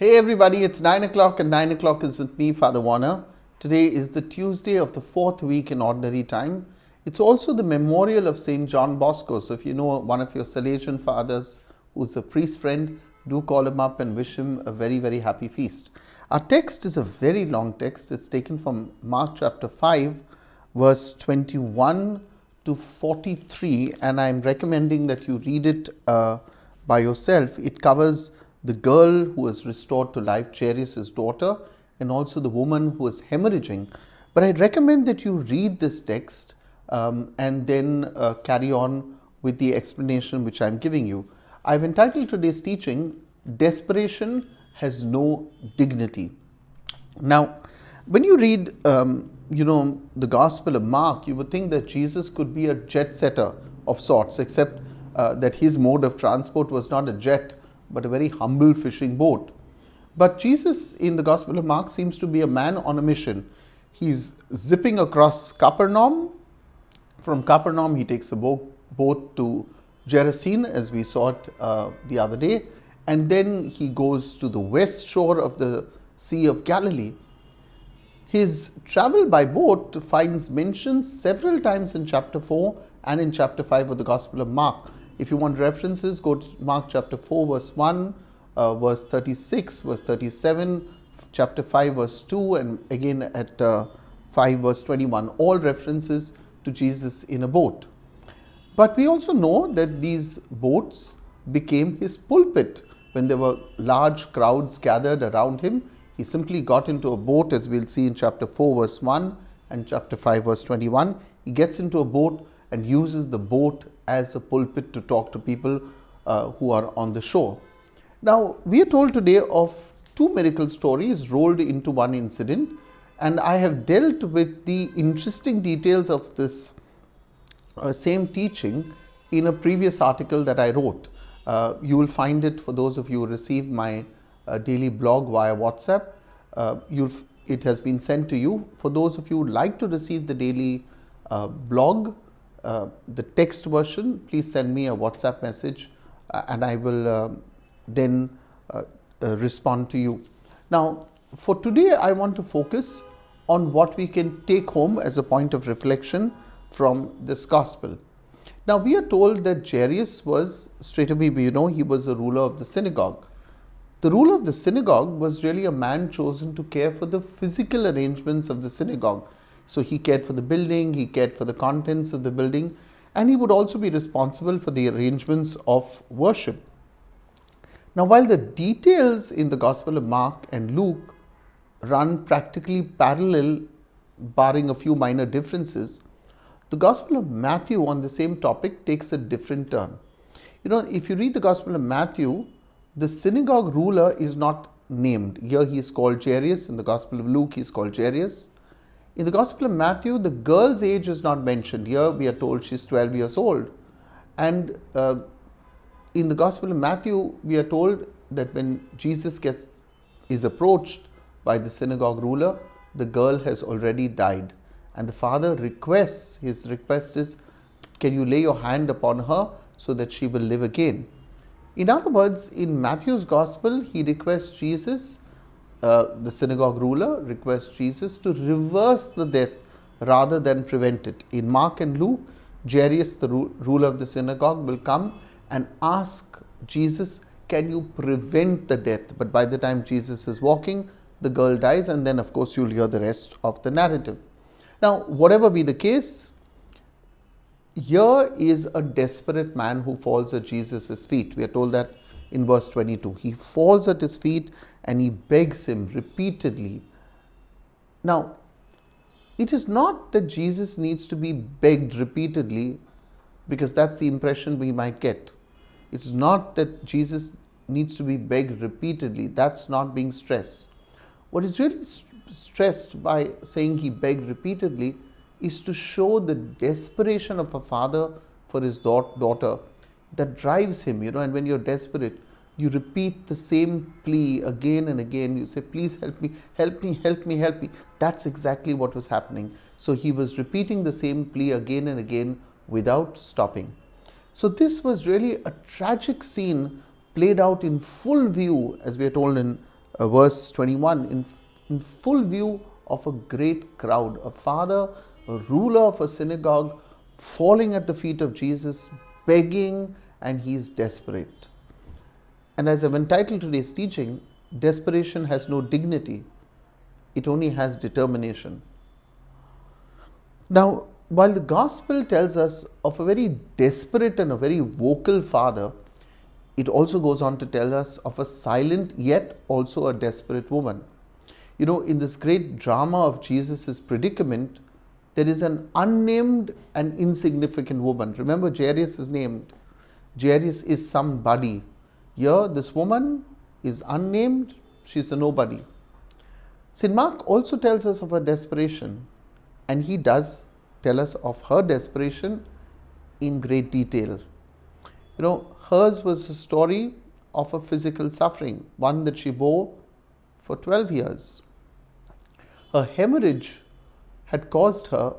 Hey everybody, it's 9 o'clock and 9 o'clock is with me, Father Warner. Today is the Tuesday of the fourth week in Ordinary Time. It's also the memorial of St. John Bosco. So if you know one of your Salesian fathers who's a priest friend, do call him up and wish him a very, very happy feast. Our text is a very long text. It's taken from Mark chapter 5, verse 21 to 43, and I'm recommending that you read it by yourself. It covers the girl who was restored to life, Jairus' daughter, and also the woman who was hemorrhaging. But I recommend that you read this text and then carry on with the explanation which I'm giving you. I've entitled today's teaching, Desperation Has No Dignity. Now, when you read, the Gospel of Mark, you would think that Jesus could be a jet setter of sorts, except that his mode of transport was not a jet, but a very humble fishing boat. But Jesus in the Gospel of Mark seems to be a man on a mission. He's zipping across Capernaum. From Capernaum, he takes a boat to Gerasene, as we saw it the other day, and then he goes to the west shore of the Sea of Galilee. His travel by boat finds mentions several times in chapter 4 and in chapter 5 of the Gospel of Mark. If you want references, go to Mark chapter 4, verse 1, verse 36, verse 37, chapter 5, verse 2, and again at 5, verse 21. All references to Jesus in a boat. But we also know that these boats became his pulpit. When there were large crowds gathered around him, he simply got into a boat, as we'll see in chapter 4, verse 1 and chapter 5, verse 21. He gets into a boat and uses the boat as a pulpit to talk to people who are on the shore. Now, we are told today of two miracle stories rolled into one incident, and I have dealt with the interesting details of this same teaching in a previous article that I wrote. You will find it, for those of you who receive my daily blog via WhatsApp. It has been sent to you. For those of you who would like to receive the daily blog, the text version, please send me a WhatsApp message and I will then respond to you. Now, for today, I want to focus on what we can take home as a point of reflection from this gospel. Now, we are told that Jairus was, straight away we know, he was a ruler of the synagogue. The ruler of the synagogue was really a man chosen to care for the physical arrangements of the synagogue. So he cared for the building, he cared for the contents of the building, and he would also be responsible for the arrangements of worship. Now, while the details in the Gospel of Mark and Luke run practically parallel, barring a few minor differences, the Gospel of Matthew on the same topic takes a different turn. If you read the Gospel of Matthew, the synagogue ruler is not named. Here he is called Jairus. In the Gospel of Luke, he is called Jairus. In the Gospel of Matthew, the girl's age is not mentioned. Here we are told she's 12 years old. And in the Gospel of Matthew, we are told that when Jesus is approached by the synagogue ruler, the girl has already died. And the father requests, his request is, can you lay your hand upon her so that she will live again? In other words, in Matthew's Gospel, he requests Jesus, the synagogue ruler requests Jesus to reverse the death rather than prevent it. In Mark and Luke, Jairus, the ruler of the synagogue, will come and ask Jesus, can you prevent the death? But by the time Jesus is walking, the girl dies, and then of course you'll hear the rest of the narrative. Now, whatever be the case, here is a desperate man who falls at Jesus' feet. We are told that in verse 22. He falls at his feet and he begs him repeatedly. Now, it is not that Jesus needs to be begged repeatedly, because that's the impression we might get. It's not that Jesus needs to be begged repeatedly. That's not being stressed. What is really stressed by saying he begged repeatedly is to show the desperation of a father for his daughter that drives him, and when you're desperate, you repeat the same plea again and again. You say, please help me, help me, help me, help me. That's exactly what was happening. So he was repeating the same plea again and again without stopping. So this was really a tragic scene played out in full view, as we are told in verse 21, in full view of a great crowd, a father, a ruler of a synagogue, falling at the feet of Jesus, begging, and he's desperate. And as I've entitled today's teaching, desperation has no dignity, it only has determination. Now, while the gospel tells us of a very desperate and a very vocal father, it also goes on to tell us of a silent yet also a desperate woman. You know, in this great drama of Jesus' predicament, there is an unnamed and insignificant woman. Remember, Jairus is named. Jairus is somebody. Here, this woman is unnamed. She's a nobody. St. Mark also tells us of her desperation, and he does tell us of her desperation in great detail. You know, hers was a story of a physical suffering, one that she bore for 12 years. Her hemorrhage had caused her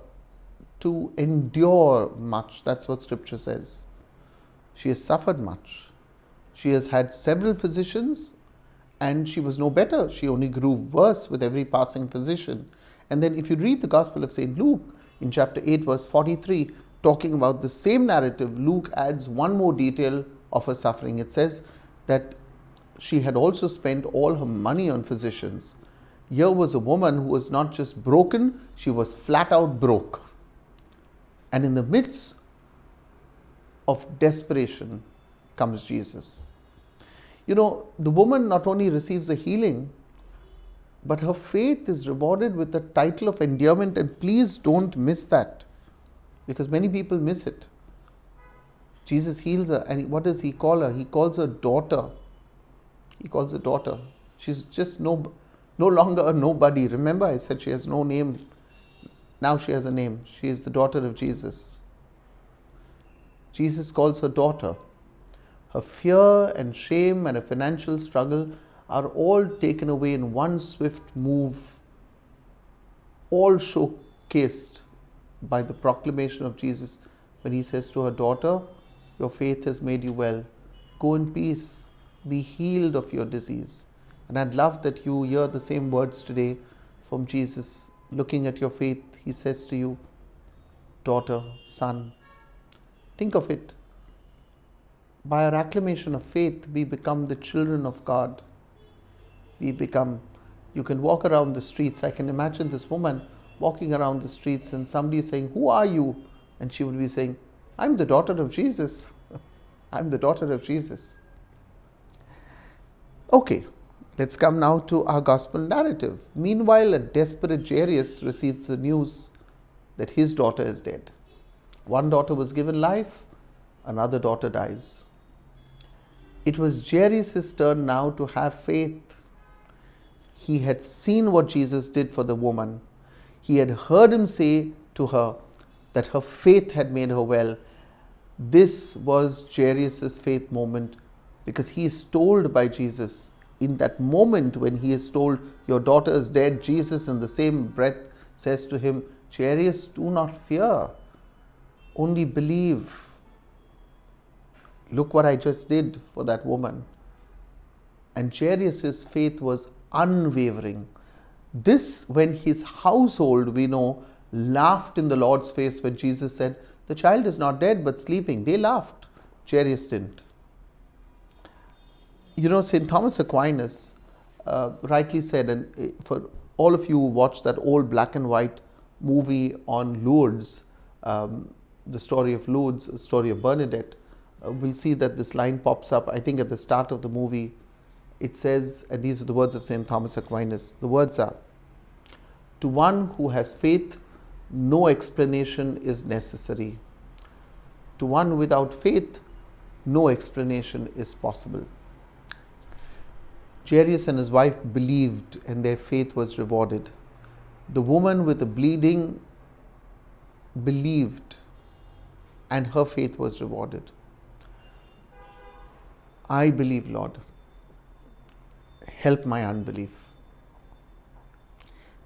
to endure much. That's what scripture says. She has suffered much. She has had several physicians and she was no better. She only grew worse with every passing physician. And then if you read the Gospel of St. Luke in chapter 8 verse 43, talking about the same narrative, Luke adds one more detail of her suffering. It says that she had also spent all her money on physicians. Here was a woman who was not just broken, she was flat out broke. And in the midst of desperation comes Jesus. You know, the woman not only receives a healing, but her faith is rewarded with the title of endearment, and please don't miss that, because many people miss it. Jesus heals her, and what does he call her? He calls her daughter. He calls her daughter. She's just no longer a nobody. Remember, I said she has no name. Now she has a name. She is the daughter of Jesus. Jesus calls her daughter. Her fear and shame and a financial struggle are all taken away in one swift move, all showcased by the proclamation of Jesus when he says to her, daughter, your faith has made you well. Go in peace. Be healed of your disease. And I'd love that you hear the same words today from Jesus. Looking at your faith, he says to you, daughter, son. Think of it. By our acclamation of faith, we become the children of God. You can walk around the streets. I can imagine this woman walking around the streets and somebody saying, who are you? And she will be saying, I'm the daughter of Jesus. I'm the daughter of Jesus. Okay, let's come now to our gospel narrative. Meanwhile, a desperate Jairus receives the news that his daughter is dead. One daughter was given life, another daughter dies. It was Jairus' turn now to have faith. He had seen what Jesus did for the woman. He had heard him say to her that her faith had made her well. This was Jairus' faith moment, because he is told by Jesus in that moment when he is told, your daughter is dead, Jesus in the same breath says to him, Jairus, do not fear, only believe. Look what I just did for that woman. And Jairus' faith was unwavering. This, when his household, we know, laughed in the Lord's face when Jesus said, the child is not dead but sleeping. They laughed. Jairus didn't. You know, St. Thomas Aquinas rightly said, and for all of you who watched that old black and white movie on Lourdes, the story of Lourdes, the story of Bernadette, we'll see that this line pops up, I think at the start of the movie. It says, and these are the words of St. Thomas Aquinas, the words are, to one who has faith, no explanation is necessary. To one without faith, no explanation is possible. Jairus and his wife believed, and their faith was rewarded. The woman with the bleeding believed, and her faith was rewarded. I believe, Lord. Help my unbelief.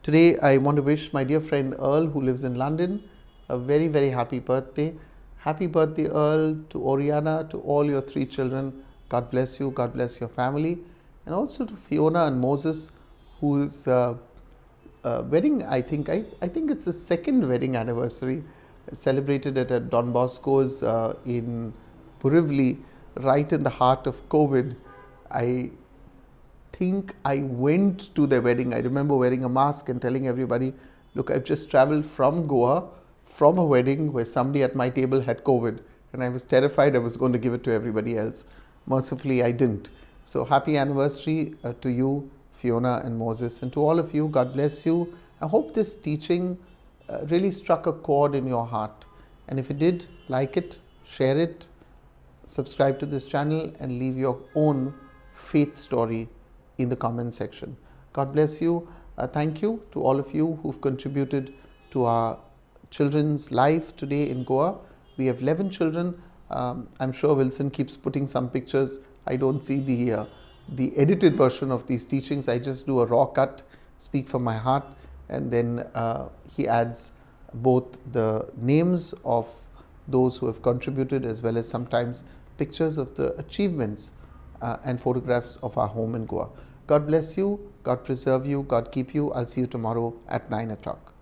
Today, I want to wish my dear friend Earl, who lives in London, a very, very happy birthday. Happy birthday, Earl, to Oriana, to all your 3 children. God bless you. God bless your family. and also to Fiona and Moses, whose wedding, I think it's the second wedding anniversary celebrated at Don Bosco's in Borivali, right in the heart of COVID. I think I went to their wedding. I remember wearing a mask and telling everybody, look, I've just traveled from Goa from a wedding where somebody at my table had COVID, and I was terrified I was going to give it to everybody else. Mercifully, I didn't. So happy anniversary to you, Fiona and Moses, and to all of you. God bless you. I hope this teaching really struck a chord in your heart. And if it did, like it, share it, subscribe to this channel, and leave your own faith story in the comment section. God bless you. Thank you to all of you who've contributed to our children's life today in Goa. We have 11 children. I'm sure Wilson keeps putting some pictures. I don't see the edited version of these teachings. I just do a raw cut, speak from my heart, and then he adds both the names of those who have contributed as well as sometimes pictures of the achievements and photographs of our home in Goa. God bless you, God preserve you, God keep you. I'll see you tomorrow at 9 o'clock.